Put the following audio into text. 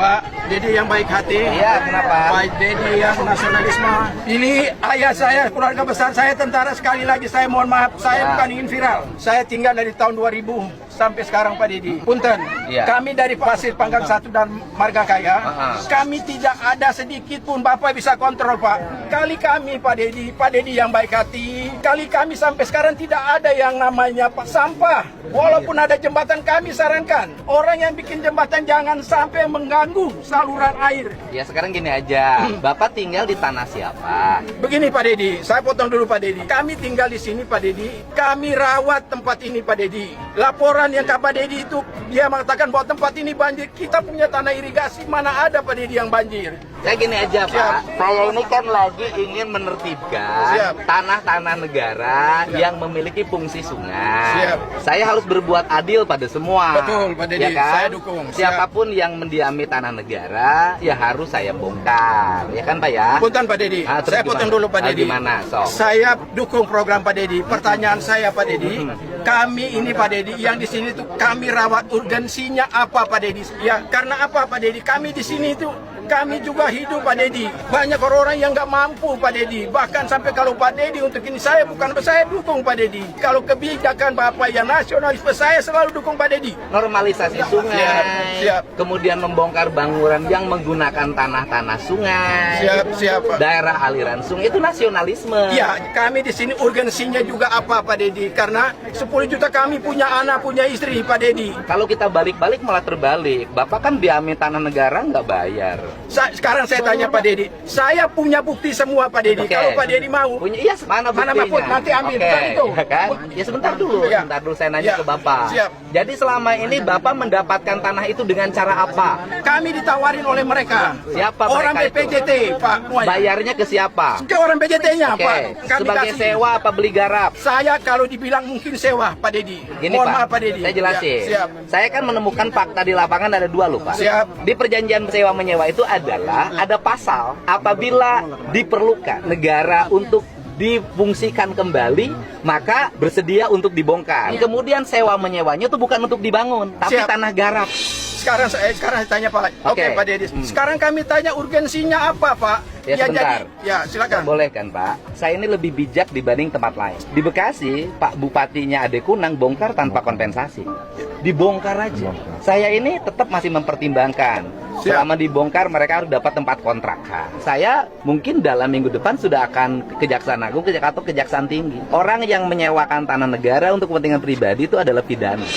Pak Dedi yang baik hati. Iya, kenapa? Pak Dedi yang nasionalisme. Ini ayah saya, keluarga besar saya tentara. Sekali lagi saya mohon maaf, saya bukan ingin viral. Saya tinggal dari tahun 2000 sampai sekarang Pak Dedi. Punten, kami dari Pasir Panggang 1 dan Marga Kaya, kami tidak ada sedikit pun Bapak bisa kontrol Pak. Kali kami Pak Dedi yang baik hati. Kali kami sampai sekarang tidak ada yang namanya Pak sampah. Walaupun ada jembatan, kami sarankan orang yang bikin jembatan jangan sampai mengganggu saluran air. Ya sekarang gini aja, Bapak tinggal di tanah siapa? Begini Pak Dedi, saya potong dulu Pak Dedi. Kami tinggal di sini Pak Dedi, kami rawat tempat ini Pak Dedi. Laporan yang Pak Dedi itu, dia mengatakan bahwa tempat ini banjir. Kita punya tanah irigasi, mana ada Pak Dedi yang banjir? Saya gini aja Pak, saya ini kan lagi ingin menertibkan tanah-tanah negara yang memiliki fungsi sungai. Saya harus berbuat adil pada semua. Betul Pak Dedi, ya kan? saya dukung. Siapapun yang mendiami tanah negara, ya harus saya bongkar. Ya kan Pak ya? Punten Pak Dedi, saya potong dulu Pak Dedi. Gimana? So. Saya dukung program Pak Dedi. Pertanyaan saya Pak Dedi, kami ini Pak Dedi, yang di sini tuh kami rawat, urgensinya apa Pak Dedi? Ya karena apa Pak Dedi? Kami di sini itu kami juga hidup Pak Dedi. Banyak orang yang nggak mampu Pak Dedi. Bahkan sampai kalau Pak Dedi untuk ini saya dukung Pak Dedi. Kalau kebijakan Bapak yang nasionalis, saya selalu dukung Pak Dedi. Normalisasi sungai, kemudian membongkar bangunan yang menggunakan tanah-tanah sungai, daerah aliran sungai, itu nasionalisme. Ya, kami di sini urgensinya juga apa Pak Dedi? Karena 10 juta kami punya anak, punya istri Pak Dedi. Kalau kita balik-balik malah terbalik. Bapak kan diambil tanah negara nggak bayar. Sekarang saya tanya Pak Dedi, saya punya bukti semua Pak Dedi. Kalau Pak Dedi mau, punya, iya mana buktinya? Nanti ambil itu. Ya kan? Ya sebentar dulu saya nanya ke Bapak. Jadi selama ini Bapak mendapatkan tanah itu dengan cara apa? Kami ditawarin oleh mereka. Siapa orang mereka BPJT, itu? Pak. Bayarnya ke siapa? Ke orang BPJT-nya, Pak. Kami sebagai kasih. Sewa apa beli garap? Saya kalau dibilang mungkin sewa, Pak Dedi. Gini Mohon Pak, maaf, Pak Dedi. saya jelasin. Saya kan menemukan fakta di lapangan ada 2 loh Pak. Di perjanjian sewa menyewa itu adalah ada pasal apabila diperlukan negara untuk difungsikan kembali, maka bersedia untuk dibongkar. Kemudian sewa menyewanya itu bukan untuk dibangun, tapi tanah garap. Sekarang saya tanya Pak. Oke, Pak Dedi. Sekarang kami tanya urgensinya apa, Pak? Ya sebentar. Silakan. Boleh kan Pak? Saya ini lebih bijak dibanding tempat lain. Di Bekasi, Pak Bupatinya Ade Kunang bongkar tanpa kompensasi. Dibongkar aja. Saya ini tetap masih mempertimbangkan. Selama dibongkar mereka harus dapat tempat kontrak. Saya mungkin dalam minggu depan sudah akan ke Kejaksaan Agung atau Kejaksaan Tinggi. Orang yang menyewakan tanah negara untuk kepentingan pribadi itu adalah pidana.